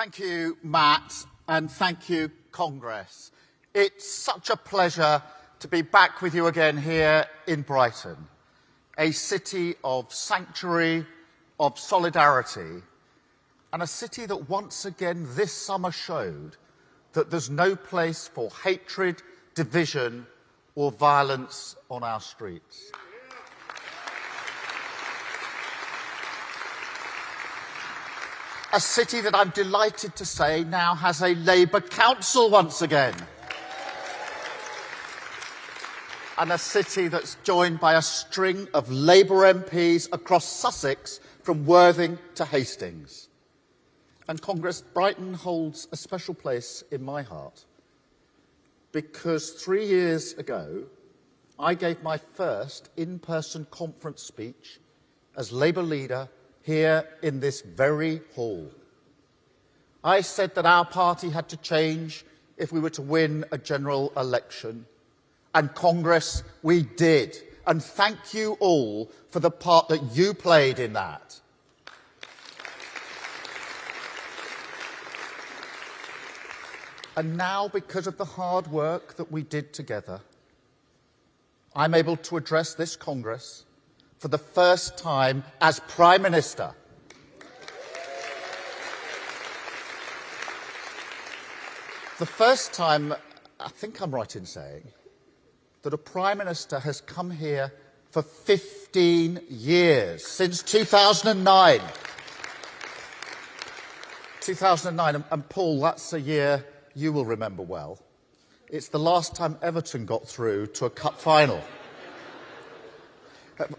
Thank you, Matt, and thank you, Congress. It's such a pleasure to be back with you again here in Brighton, a city of sanctuary, of solidarity, and a city that once again this summer showed that there's no place for hatred, division, or violence on our streets. A city that I'm delighted to say now has a Labour council once again. And a city that's joined by a string of Labour MPs across Sussex from Worthing to Hastings. And Congress, Brighton holds a special place in my heart because 3 years ago I gave my first in-person conference speech as Labour leader here in this very hall. I said that our party had to change if we were to win a general election. And Congress, we did. And thank you all for the part that you played in that. And now, because of the hard work that we did together, I'm able to address this Congress for the first time as Prime Minister. The first time, I think I'm right in saying, that a Prime Minister has come here for 15 years, since 2009. 2009, and Paul, that's a year you will remember well. It's the last time Everton got through to a cup final.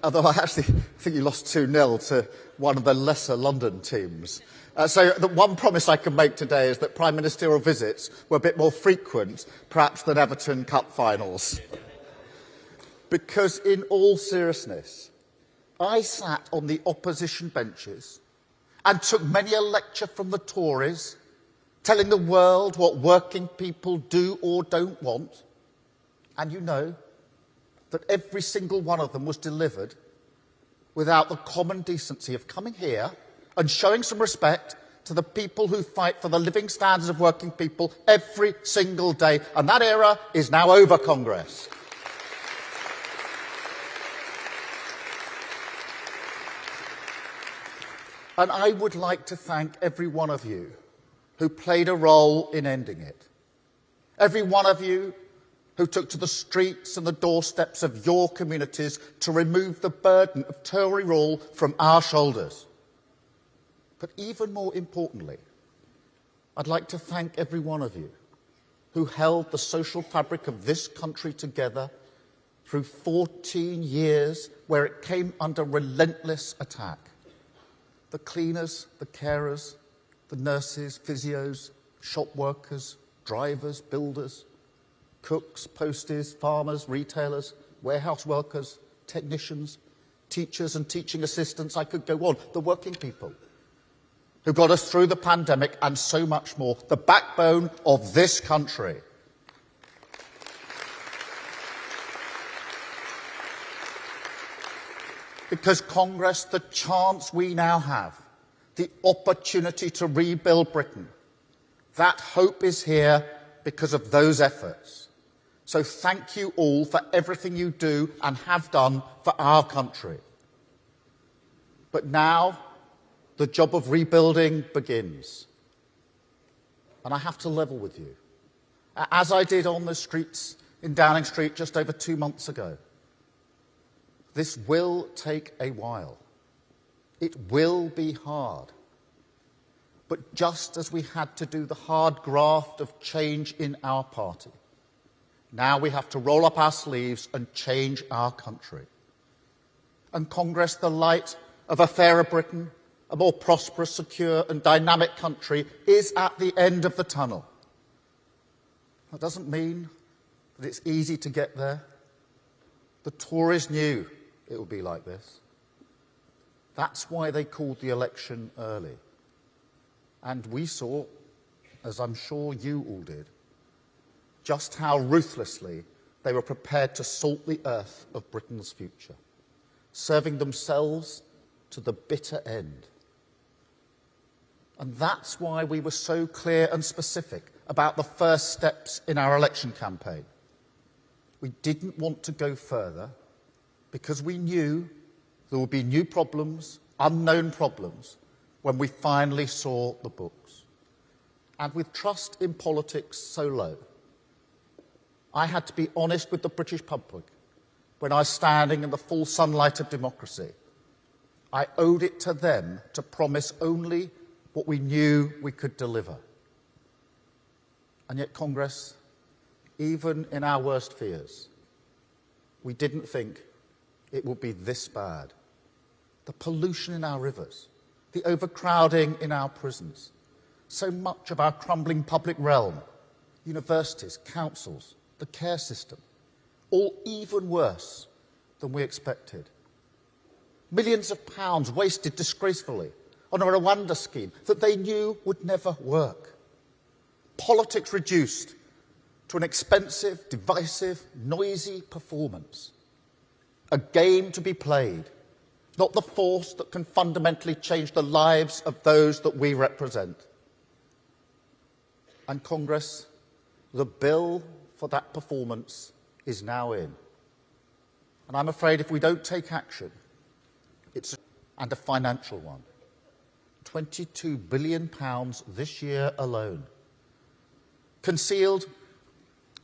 Although I actually think you lost 2-0 to one of the lesser London teams. So the one promise I can make today is that Prime Ministerial visits were a bit more frequent, perhaps, than Everton Cup finals. Because in all seriousness, I sat on the opposition benches and took many a lecture from the Tories, telling the world what working people do or don't want. And you know that every single one of them was delivered without the common decency of coming here and showing some respect to the people who fight for the living standards of working people every single day. And that era is now over, Congress. And I would like to thank every one of you who played a role in ending it. Every one of you who took to the streets and the doorsteps of your communities to remove the burden of Tory rule from our shoulders. But even more importantly, I'd like to thank every one of you who held the social fabric of this country together through 14 years where it came under relentless attack. The cleaners, the carers, the nurses, physios, shop workers, drivers, builders, cooks, posties, farmers, retailers, warehouse workers, technicians, teachers and teaching assistants, I could go on, the working people who got us through the pandemic and so much more, the backbone of this country. Because Congress, the chance we now have, the opportunity to rebuild Britain, that hope is here because of those efforts. So thank you all for everything you do and have done for our country. But now, the job of rebuilding begins. And I have to level with you. As I did on the streets in Downing Street just over 2 months ago, this will take a while. It will be hard. But just as we had to do the hard graft of change in our party, now we have to roll up our sleeves and change our country. And Congress, the light of a fairer Britain, a more prosperous, secure and dynamic country, is at the end of the tunnel. That doesn't mean that it's easy to get there. The Tories knew it would be like this. That's why they called the election early. And we saw, as I'm sure you all did, just how ruthlessly they were prepared to salt the earth of Britain's future, serving themselves to the bitter end. And that's why we were so clear and specific about the first steps in our election campaign. We didn't want to go further because we knew there would be new problems, unknown problems, when we finally saw the books. And with trust in politics so low, I had to be honest with the British public when I was standing in the full sunlight of democracy. I owed it to them to promise only what we knew we could deliver. And yet, Congress, even in our worst fears, we didn't think it would be this bad. The pollution in our rivers, the overcrowding in our prisons, so much of our crumbling public realm, universities, councils, the care system, all even worse than we expected. Millions of pounds wasted disgracefully on a Rwanda scheme that they knew would never work. Politics reduced to an expensive, divisive, noisy performance. A game to be played, not the force that can fundamentally change the lives of those that we represent. And Congress, the bill for that performance is now in. And I'm afraid if we don't take action, it's a financial one. £22 billion this year alone. Concealed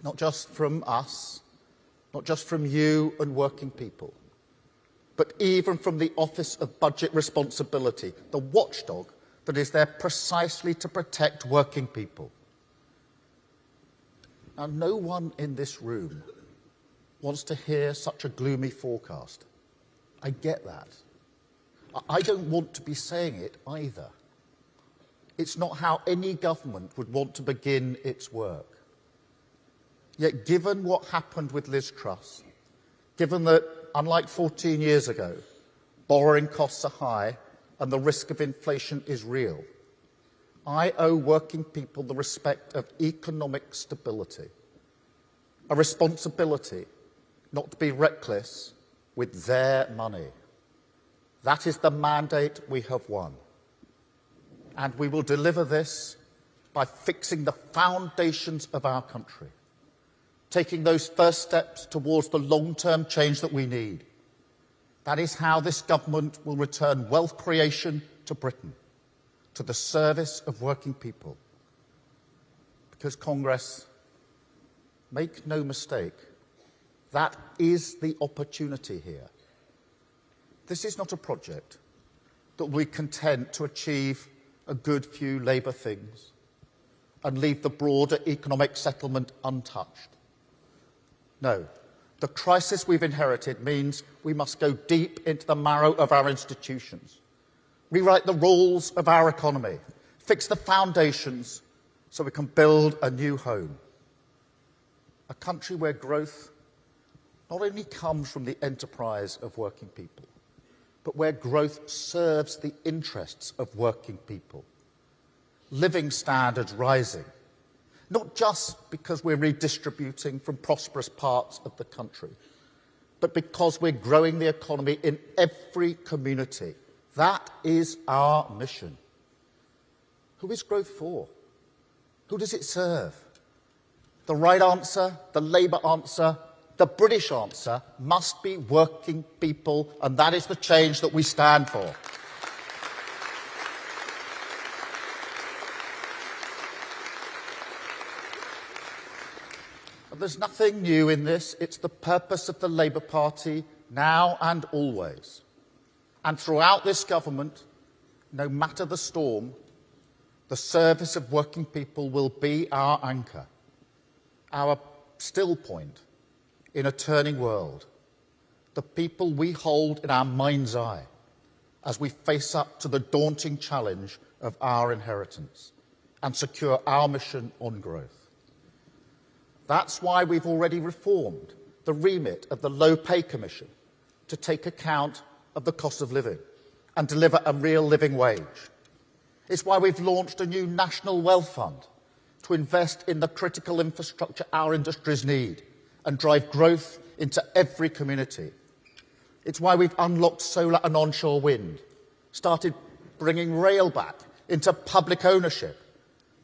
not just from us, not just from you and working people, but even from the Office of Budget Responsibility, the watchdog that is there precisely to protect working people. Now, no one in this room wants to hear such a gloomy forecast. I get that. I don't want to be saying it either. It's not how any government would want to begin its work. Yet, given what happened with Liz Truss, given that, unlike 14 years ago, borrowing costs are high and the risk of inflation is real, I owe working people the respect of economic stability, a responsibility not to be reckless with their money. That is the mandate we have won. And we will deliver this by fixing the foundations of our country, taking those first steps towards the long-term change that we need. That is how this government will return wealth creation to Britain, to the service of working people. Because, Congress, make no mistake, that is the opportunity here. This is not a project that will be content to achieve a good few Labour things and leave the broader economic settlement untouched. No, the crisis we've inherited means we must go deep into the marrow of our institutions, rewrite the rules of our economy, fix the foundations so we can build a new home. A country where growth not only comes from the enterprise of working people, but where growth serves the interests of working people. Living standards rising, not just because we're redistributing from prosperous parts of the country, but because we're growing the economy in every community. That is our mission. Who is growth for? Who does it serve? The right answer, the Labour answer, the British answer must be working people, and that is the change that we stand for. But there's nothing new in this. It's the purpose of the Labour Party now and always. And throughout this government, no matter the storm, the service of working people will be our anchor, our still point in a turning world, the people we hold in our mind's eye as we face up to the daunting challenge of our inheritance and secure our mission on growth. That's why we've already reformed the remit of the Low Pay Commission to take account of the cost of living and deliver a real living wage. It's why we've launched a new National Wealth Fund to invest in the critical infrastructure our industries need and drive growth into every community. It's why we've unlocked solar and onshore wind, started bringing rail back into public ownership,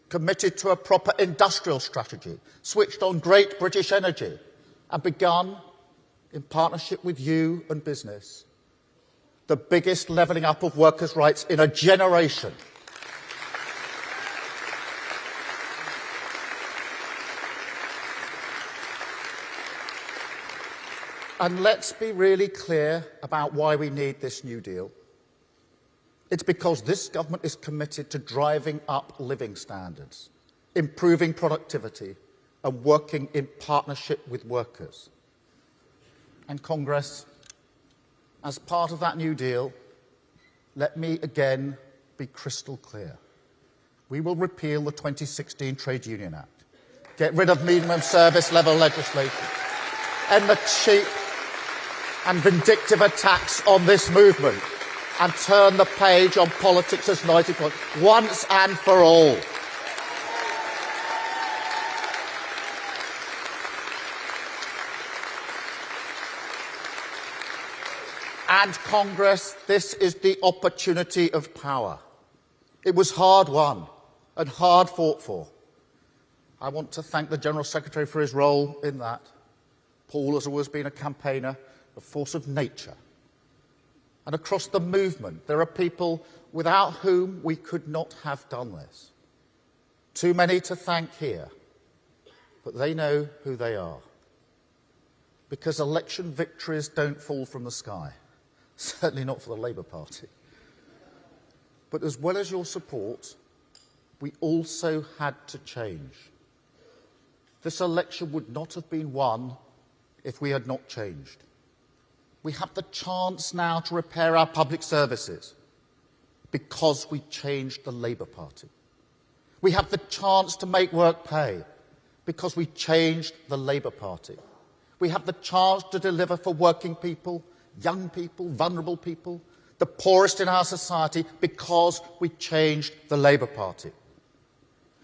committed to a proper industrial strategy, switched on great British energy, and begun, in partnership with you and business, the biggest levelling up of workers' rights in a generation. And let's be really clear about why we need this New Deal. It's because this government is committed to driving up living standards, improving productivity, and working in partnership with workers. And Congress, as part of that New Deal, let me again be crystal clear. We will repeal the 2016 Trade Union Act, get rid of minimum service level legislation, end the cheap and vindictive attacks on this movement, and turn the page on politics as united front once and for all. And Congress, this is the opportunity of power. It was hard won and hard fought for. I want to thank the General Secretary for his role in that. Paul has always been a campaigner, a force of nature. And across the movement, there are people without whom we could not have done this. Too many to thank here, but they know who they are. Because election victories don't fall from the sky, certainly not for the Labour Party. But as well as your support, we also had to change. This election would not have been won if we had not changed. We have the chance now to repair our public services because we changed the Labour Party. We have the chance to make work pay because we changed the Labour Party. We have the chance to deliver for working people, young people, vulnerable people, the poorest in our society because we changed the Labour Party.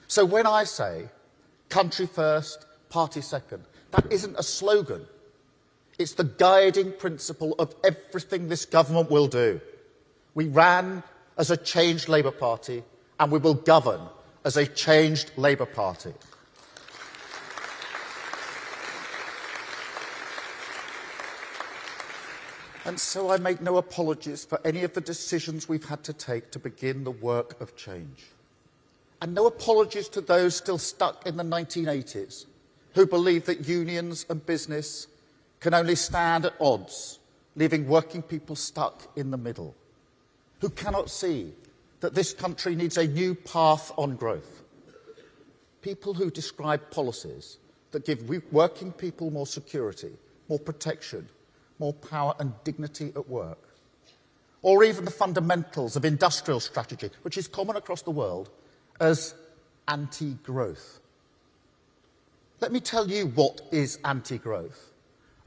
So when I say country first, party second, that isn't a slogan. It's the guiding principle of everything this government will do. We ran as a changed Labour Party, and we will govern as a changed Labour Party. And so I make no apologies for any of the decisions we've had to take to begin the work of change. And no apologies to those still stuck in the 1980s who believe that unions and business can only stand at odds, leaving working people stuck in the middle, who cannot see that this country needs a new path on growth. People who describe policies that give working people more security, more protection, more power and dignity at work, or even the fundamentals of industrial strategy, which is common across the world, as anti-growth. Let me tell you what is anti-growth.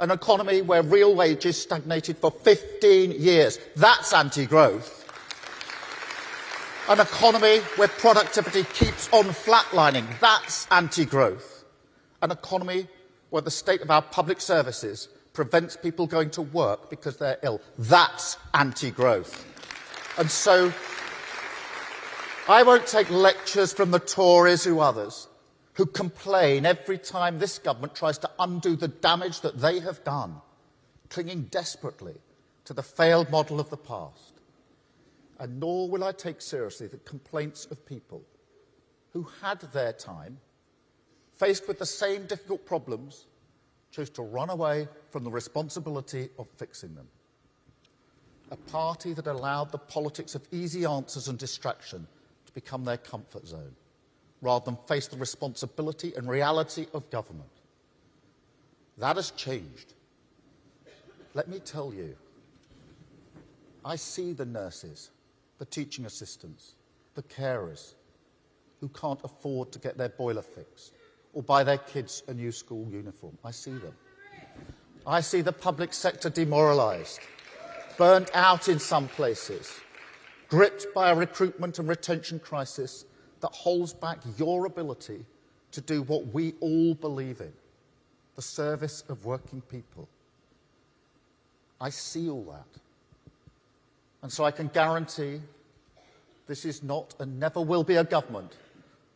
An economy where real wages stagnated for 15 years. That's anti-growth. An economy where productivity keeps on flatlining. That's anti-growth. An economy where the state of our public services prevents people going to work because they're ill. That's anti-growth. And so I won't take lectures from the Tories or others who complain every time this government tries to undo the damage that they have done, clinging desperately to the failed model of the past. And nor will I take seriously the complaints of people who had their time, faced with the same difficult problems, chose to run away from the responsibility of fixing them. A party that allowed the politics of easy answers and distraction to become their comfort zone, rather than face the responsibility and reality of government. That has changed. Let me tell you, I see the nurses, the teaching assistants, the carers who can't afford to get their boiler fixed or buy their kids a new school uniform. I see them. I see the public sector demoralised, burnt out in some places, gripped by a recruitment and retention crisis that holds back your ability to do what we all believe in, the service of working people. I see all that. And so I can guarantee This is not and never will be a government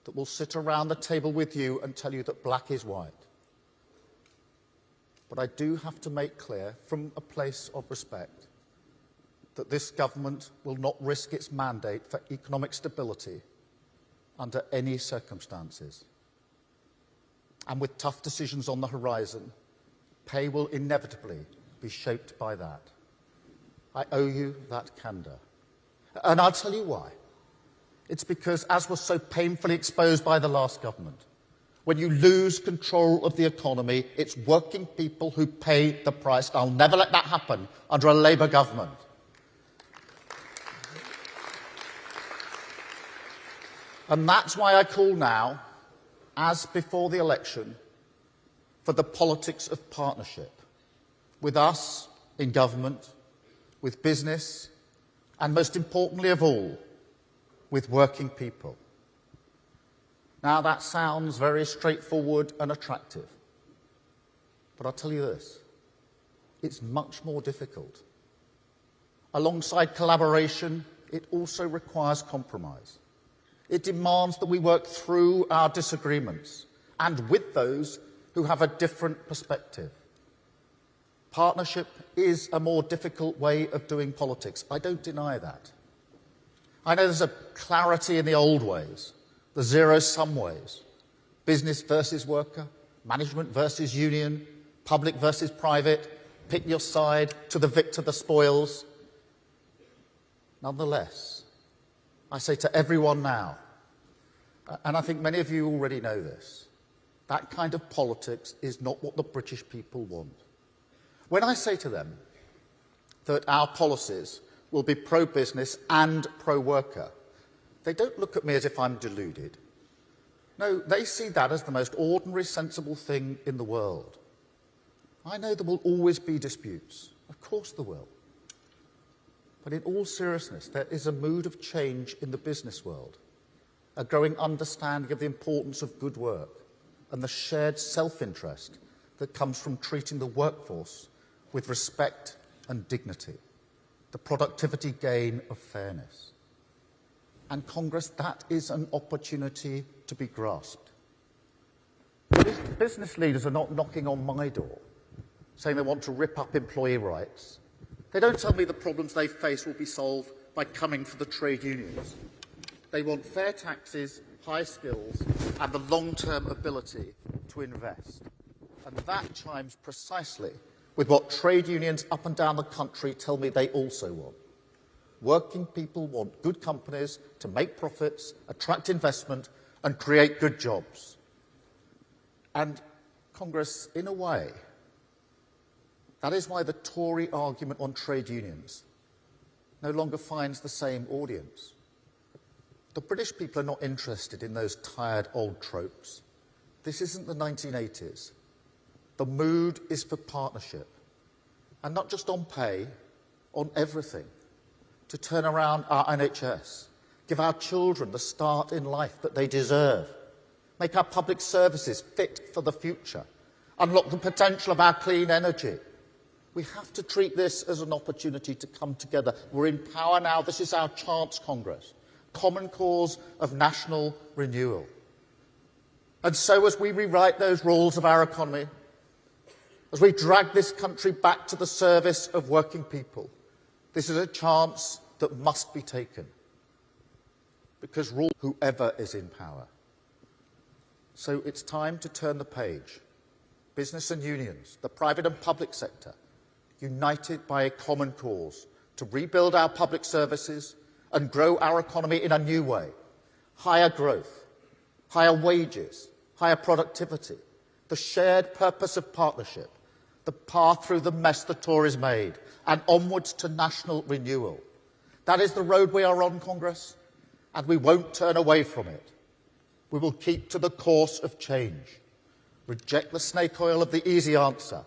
that will sit around the table with you and tell you that black is white. But I do have to make clear, from a place of respect, that this government will not risk its mandate for economic stability under any circumstances. And with tough decisions on the horizon, pay will inevitably be shaped by that. I owe you that candour. And I'll tell you why. It's because, as was so painfully exposed by the last government, when you lose control of the economy, it's working people who pay the price. I'll never let that happen under a Labour government. And that's why I call now, as before the election, for the politics of partnership, with us in government, with business, and most importantly of all, with working people. Now, that sounds very straightforward and attractive. But I'll tell you this, it's much more difficult. Alongside collaboration, it also requires compromise. It demands that we work through our disagreements and with those who have a different perspective. Partnership is a more difficult way of doing politics. I don't deny that. I know there's a clarity in the old ways, the zero-sum ways, business versus worker, management versus union, public versus private, pick your side, to the victor the spoils. Nonetheless, I say to everyone now, and I think many of you already know this, that kind of politics is not what the British people want. When I say to them that our policies will be pro-business and pro-worker, they don't look at me as if I'm deluded. No, they see that as the most ordinary, sensible thing in the world. I know there will always be disputes. Of course there will. But in all seriousness, there is a mood of change in the business world, a growing understanding of the importance of good work and the shared self-interest that comes from treating the workforce with respect and dignity, the productivity gain of fairness. And Congress, that is an opportunity to be grasped. Business leaders are not knocking on my door saying they want to rip up employee rights. They don't tell me the problems they face will be solved by coming for the trade unions. They want fair taxes, high skills, and the long-term ability to invest. And that chimes precisely with what trade unions up and down the country tell me they also want. Working people want good companies to make profits, attract investment, and create good jobs. And Congress, in a way, that is why the Tory argument on trade unions no longer finds the same audience. The British people are not interested in those tired old tropes. This isn't the 1980s. The mood is for partnership, and not just on pay, on everything, to turn around our NHS, give our children the start in life that they deserve, make our public services fit for the future, unlock the potential of our clean energy. We have to treat this as an opportunity to come together. We're in power now. This is our chance, Congress. Common cause of national renewal. And so as we rewrite those rules of our economy, as we drag this country back to the service of working people, this is a chance that must be taken. Because rule whoever is in power. So it's time to turn the page. Business and unions, the private and public sector, united by a common cause to rebuild our public services and grow our economy in a new way. Higher growth, higher wages, higher productivity, the shared purpose of partnership, the path through the mess the Tories made, and onwards to national renewal. That is the road we are on, Congress, and we won't turn away from it. We will keep to the course of change, reject the snake oil of the easy answer,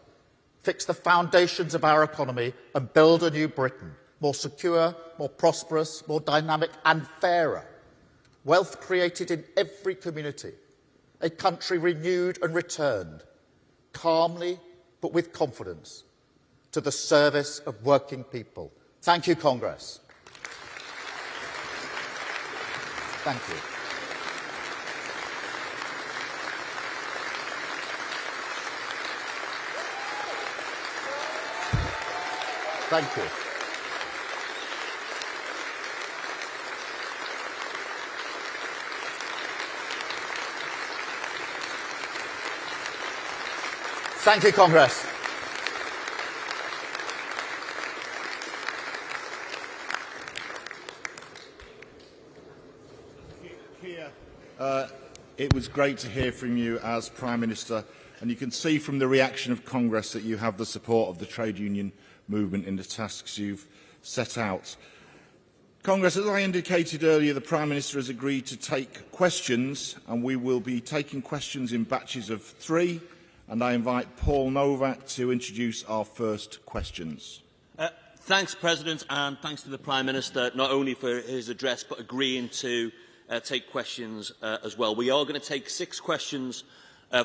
fix the foundations of our economy and build a new Britain, more secure, more prosperous, more dynamic and fairer. Wealth created in every community, a country renewed and returned, calmly but with confidence, to the service of working people. Thank you, Congress. Thank you. Thank you. Thank you, Congress. Keir, it was great to hear from you as Prime Minister, and you can see from the reaction of Congress that you have the support of the trade union movement in the tasks you've set out. Congress, as I indicated earlier, the Prime Minister has agreed to take questions, and we will be taking questions in batches of 3, and I invite Paul Novak to introduce our first questions. Thanks, President, and thanks to the Prime Minister, not only for his address, but agreeing to take questions as well. We are going to take 6 questions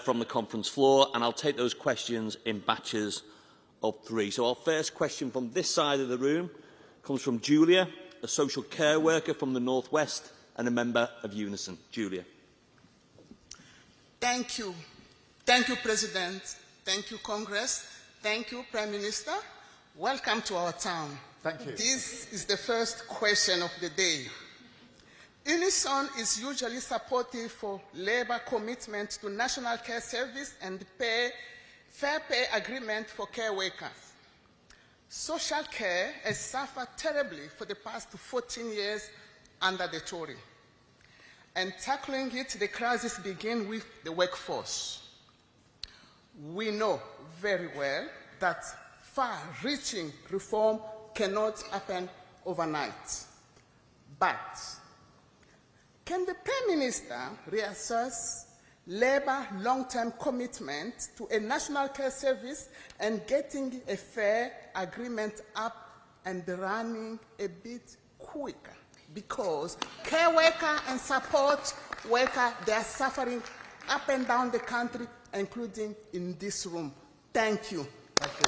from the conference floor, and I'll take those questions in batches of 3. So our first question from this side of the room comes from Julia, a social care worker from the North West and a member of Unison. Julia. Thank you. Thank you, President. Thank you, Congress. Thank you, Prime Minister. Welcome to our town. Thank you. This is the first question of the day. Unison is usually supportive for Labour commitment to National Care Service and fair pay agreement for care workers. Social care has suffered terribly for the past 14 years under the Tory. And tackling it, the crisis begins with the workforce. We know very well that far-reaching reform cannot happen overnight. But can the Prime Minister reassess Labour long-term commitment to a national care service and getting a fair agreement up and running a bit quicker? Because care worker and support worker, they are suffering up and down the country, including in this room. Thank you. Thank you.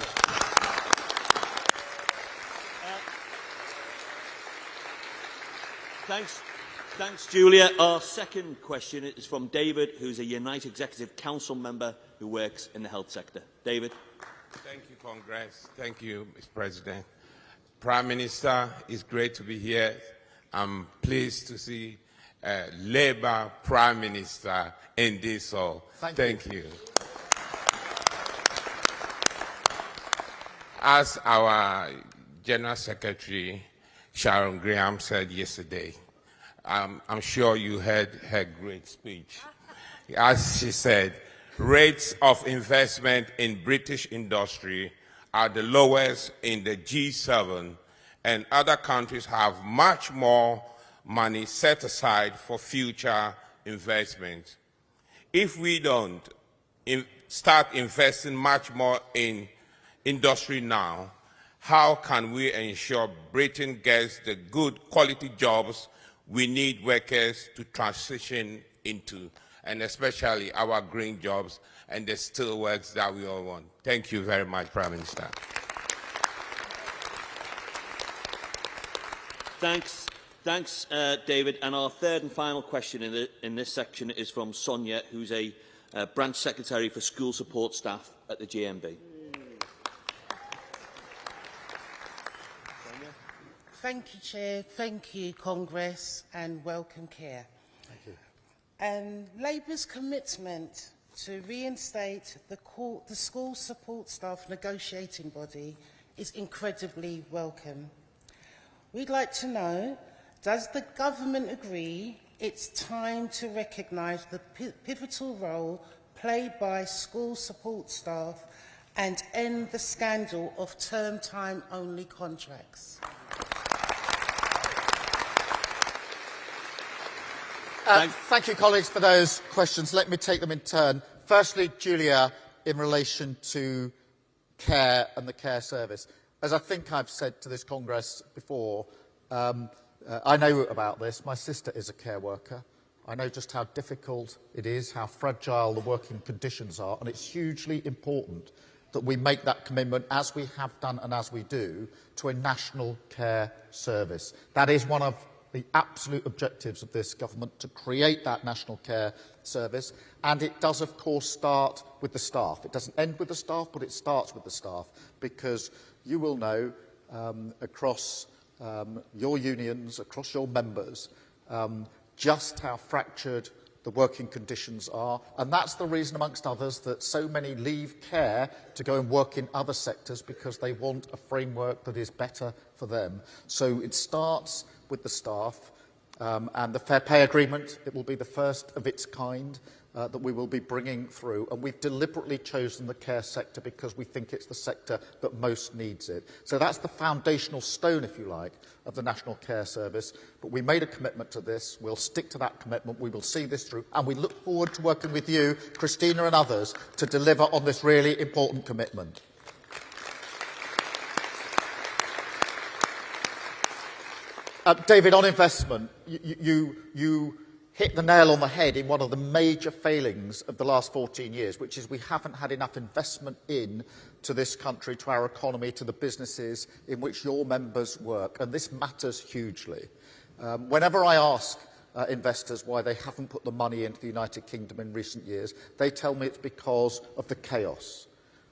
Thanks, Julia. Our second question is from David, who's a United Executive Council member who works in the health sector. David. Thank you, Congress. Thank you, Mr. President. Prime Minister, it's great to be here. I'm pleased to see Labour Prime Minister in this hall. Thank you. As our General Secretary, Sharon Graham, said yesterday, I'm sure you heard her great speech. As she said, rates of investment in British industry are the lowest in the G7, and other countries have much more money set aside for future investment. If we don't start investing much more in industry now, how can we ensure Britain gets the good quality jobs we need workers to transition into, and especially our green jobs and the steel works that we all want? Thank you very much, Prime Minister. Thanks, David. And our third and final question in this section is from Sonia, who's a branch secretary for school support staff at the GMB. Thank you, Chair. Thank you, Congress, and welcome, Keir. Thank you. Labour's commitment to reinstate the school support staff negotiating body is incredibly welcome. We'd like to know, does the government agree it's time to recognise the pivotal role played by school support staff and end the scandal of term time only contracts? Thank you, colleagues, for those questions. Let me take them in turn. Firstly, Julia, in relation to care and the care service. As I think I've said to this Congress before, I know about this. My sister is a care worker. I know just how difficult it is, how fragile the working conditions are, and it's hugely important that we make that commitment, as we have done and as we do, to a national care service. That is one of the absolute objectives of this government to create that national care service. And it does, of course, start with the staff. It doesn't end with the staff, but it starts with the staff, because you will know across your unions, across your members, just how fractured the working conditions are. And that's the reason, amongst others, that so many leave care to go and work in other sectors, because they want a framework that is better for them. So it starts with the staff, and the Fair Pay Agreement. It will be the first of its kind that we will be bringing through, and we've deliberately chosen the care sector because we think it's the sector that most needs it. So that's the foundational stone, if you like, of the National Care Service. But we made a commitment to this. We'll stick to that commitment. We will see this through, and we look forward to working with you, Christina and others, to deliver on this really important commitment. David, on investment, you hit the nail on the head in one of the major failings of the last 14 years, which is we haven't had enough investment to this country, to our economy, to the businesses in which your members work. And this matters hugely. Whenever I ask investors why they haven't put the money into the United Kingdom in recent years, they tell me it's because of the chaos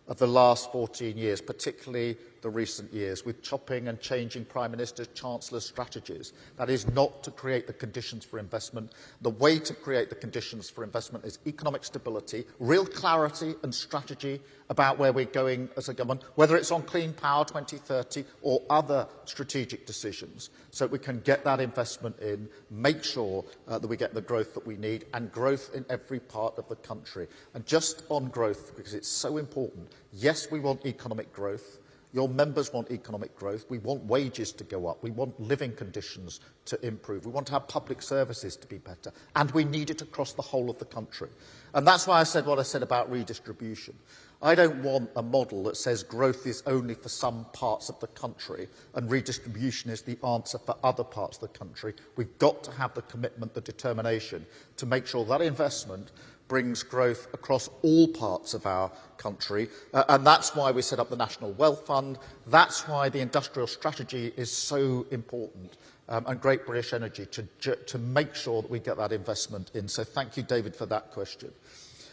of the last 14 years, particularly the recent years, with chopping and changing Prime Ministers, Chancellors' strategies. That is not to create the conditions for investment. The way to create the conditions for investment is economic stability, real clarity and strategy about where we're going as a government, whether it's on Clean Power 2030 or other strategic decisions, so we can get that investment in, make sure that we get the growth that we need, and growth in every part of the country. And just on growth, because it's so important, yes, we want economic growth. Your members want economic growth. We want wages to go up. We want living conditions to improve. We want to have public services to be better. And we need it across the whole of the country. And that's why I said what I said about redistribution. I don't want a model that says growth is only for some parts of the country and redistribution is the answer for other parts of the country. We've got to have the commitment, the determination to make sure that investment brings growth across all parts of our country. And that's why we set up the National Wealth Fund. That's why the industrial strategy is so important, and Great British Energy, to make sure that we get that investment in. So thank you, David, for that question.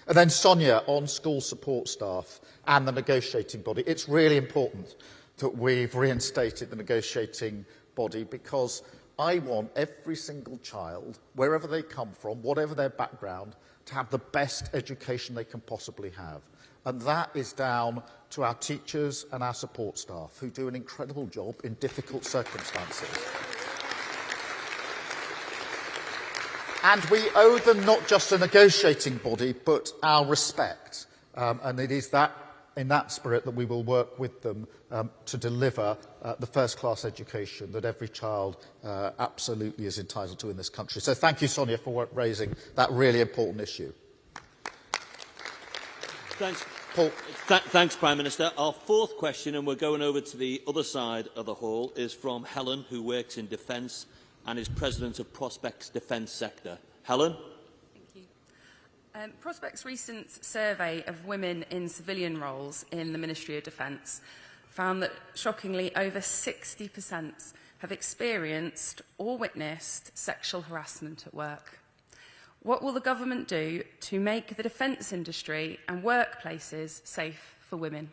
And then Sonia, on school support staff and the negotiating body. It's really important that we've reinstated the negotiating body, because I want every single child, wherever they come from, whatever their background, to have the best education they can possibly have. And that is down to our teachers and our support staff, who do an incredible job in difficult circumstances. And we owe them not just a negotiating body, but our respect. And it is in that spirit that we will work with them to deliver the first-class education that every child absolutely is entitled to in this country. So thank you, Sonia, for raising that really important issue. Thanks, Paul. Thanks, Prime Minister. Our fourth question, and we're going over to the other side of the hall, is from Helen, who works in defence and is President of Prospect's Defence Sector. Helen? Prospect's recent survey of women in civilian roles in the Ministry of Defence found that, shockingly, over 60% have experienced or witnessed sexual harassment at work. What will the government do to make the defence industry and workplaces safe for women?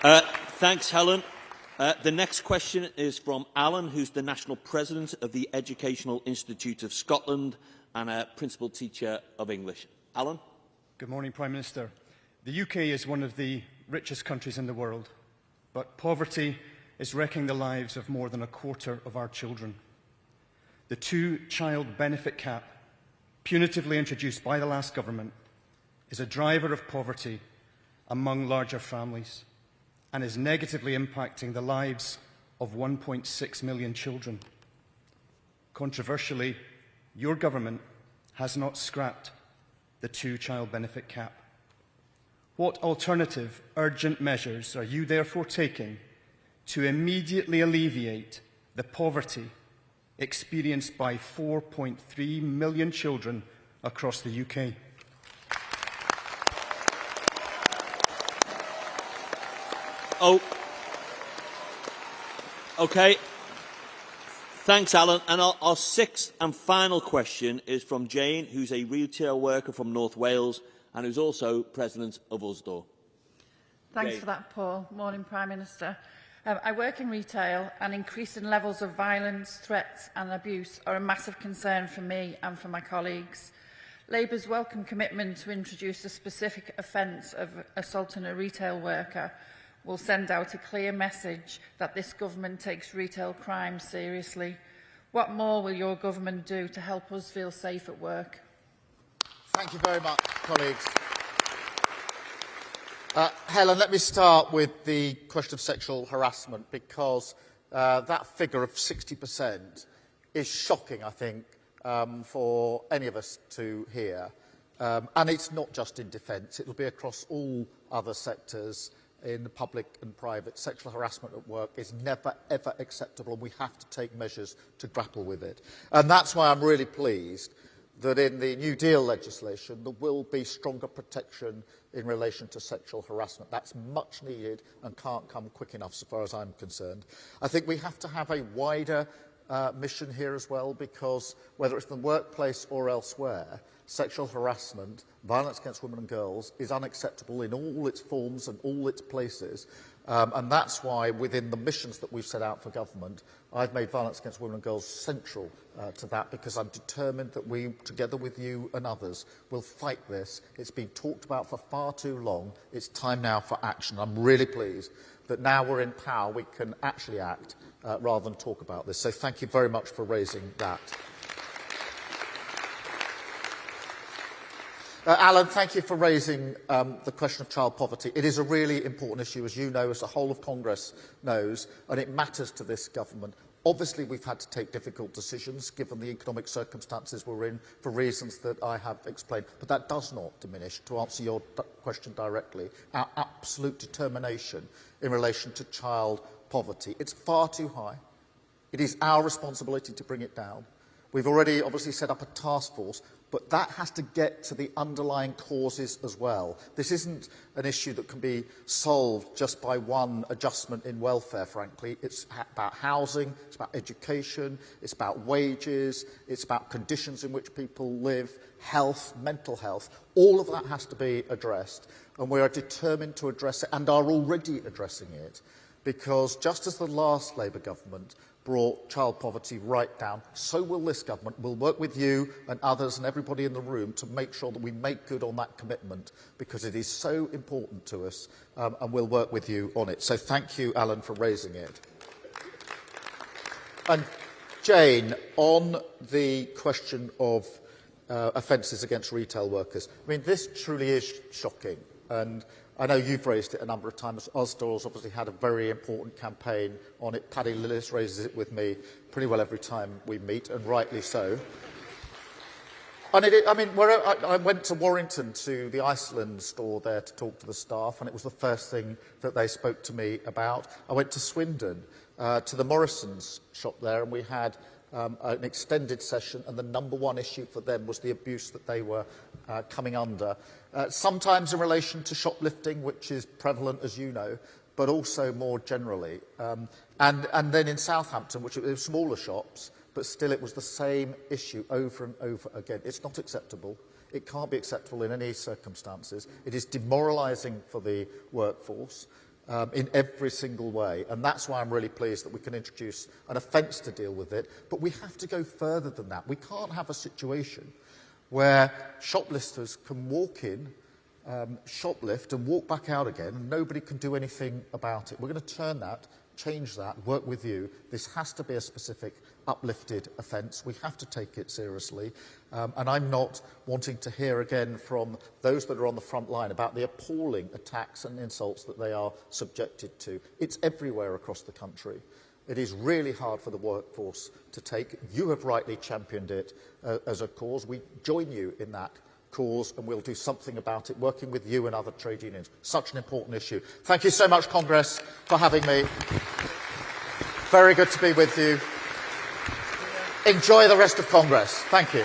Thanks, Helen. The next question is from Alan, who's the National President of the Educational Institute of Scotland and a Principal Teacher of English. Alan? Good morning, Prime Minister. The UK is one of the richest countries in the world, but poverty is wrecking the lives of more than a quarter of our children. The two-child benefit cap, punitively introduced by the last government, is a driver of poverty among larger families and is negatively impacting the lives of 1.6 million children. Controversially, your government has not scrapped the two-child benefit cap. What alternative urgent measures are you therefore taking to immediately alleviate the poverty experienced by 4.3 million children across the UK? Okay. Thanks, Alan. And our sixth and final question is from Jane, who's a retail worker from North Wales and who's also president of Usdaw. Thanks for that, Paul. Morning, Prime Minister. I work in retail, and increasing levels of violence, threats and abuse are a massive concern for me and for my colleagues. Labour's welcome commitment to introduce a specific offence of assaulting a retail worker will send out a clear message that this government takes retail crime seriously. What more will your government do to help us feel safe at work? Thank you very much, colleagues. Helen, let me start with the question of sexual harassment, because that figure of 60% is shocking, I think, for any of us to hear. And it's not just in defence, it will be across all other sectors in the public and private. Sexual harassment at work is never, ever acceptable, and we have to take measures to grapple with it. And that's why I'm really pleased that in the New Deal legislation there will be stronger protection in relation to sexual harassment. That's much needed and can't come quick enough, so far as I'm concerned. I think we have to have a wider mission here as well, because whether it's in the workplace or elsewhere, sexual harassment, violence against women and girls is unacceptable in all its forms and all its places. And that's why within the missions that we've set out for government, I've made violence against women and girls central to that, because I'm determined that we, together with you and others, will fight this. It's been talked about for far too long. It's time now for action. I'm really pleased that now we're in power, we can actually act rather than talk about this. So thank you very much for raising that. Alan, thank you for raising the question of child poverty. It is a really important issue, as you know, as the whole of Congress knows, and it matters to this government. Obviously, we've had to take difficult decisions, given the economic circumstances we're in, for reasons that I have explained. But that does not diminish, to answer your question directly, our absolute determination in relation to child poverty. It's far too high. It is our responsibility to bring it down. We've already obviously set up a task force, but that has to get to the underlying causes as well. This isn't an issue that can be solved just by one adjustment in welfare, frankly. It's about housing, it's about education, it's about wages, it's about conditions in which people live, health, mental health. All of that has to be addressed, and we are determined to address it and are already addressing it, because just as the last Labour government brought child poverty right down, so will this government. We'll work with you and others and everybody in the room to make sure that we make good on that commitment, because it is so important to us, and we'll work with you on it. So thank you, Alan, for raising it. And Jane, on the question of offences against retail workers, I mean, this truly is shocking, and I know you've raised it a number of times. Usdaw's obviously had a very important campaign on it. Paddy Lillis raises it with me pretty well every time we meet, and rightly so. And I went to Warrington, to the Iceland store there, to talk to the staff, and it was the first thing that they spoke to me about. I went to Swindon, to the Morrison's shop there, and we had an extended session, and the number one issue for them was the abuse that they were coming under. Sometimes in relation to shoplifting, which is prevalent, as you know, but also more generally. And then in Southampton, which were smaller shops, but still it was the same issue over and over again. It's not acceptable. It can't be acceptable in any circumstances. It is demoralising for the workforce in every single way. And that's why I'm really pleased that we can introduce an offence to deal with it. But we have to go further than that. We can't have a situation where shoplifters can walk in, shoplift and walk back out again, and nobody can do anything about it. We're going to turn that, change that, work with you. This has to be a specific uplifted offence. We have to take it seriously. And I'm not wanting to hear again from those that are on the front line about the appalling attacks and insults that they are subjected to. It's everywhere across the country. It is really hard for the workforce to take. You have rightly championed it as a cause. We join you in that cause, and we'll do something about it, working with you and other trade unions. Such an important issue. Thank you so much, Congress, for having me. Very good to be with you. Enjoy the rest of Congress. Thank you.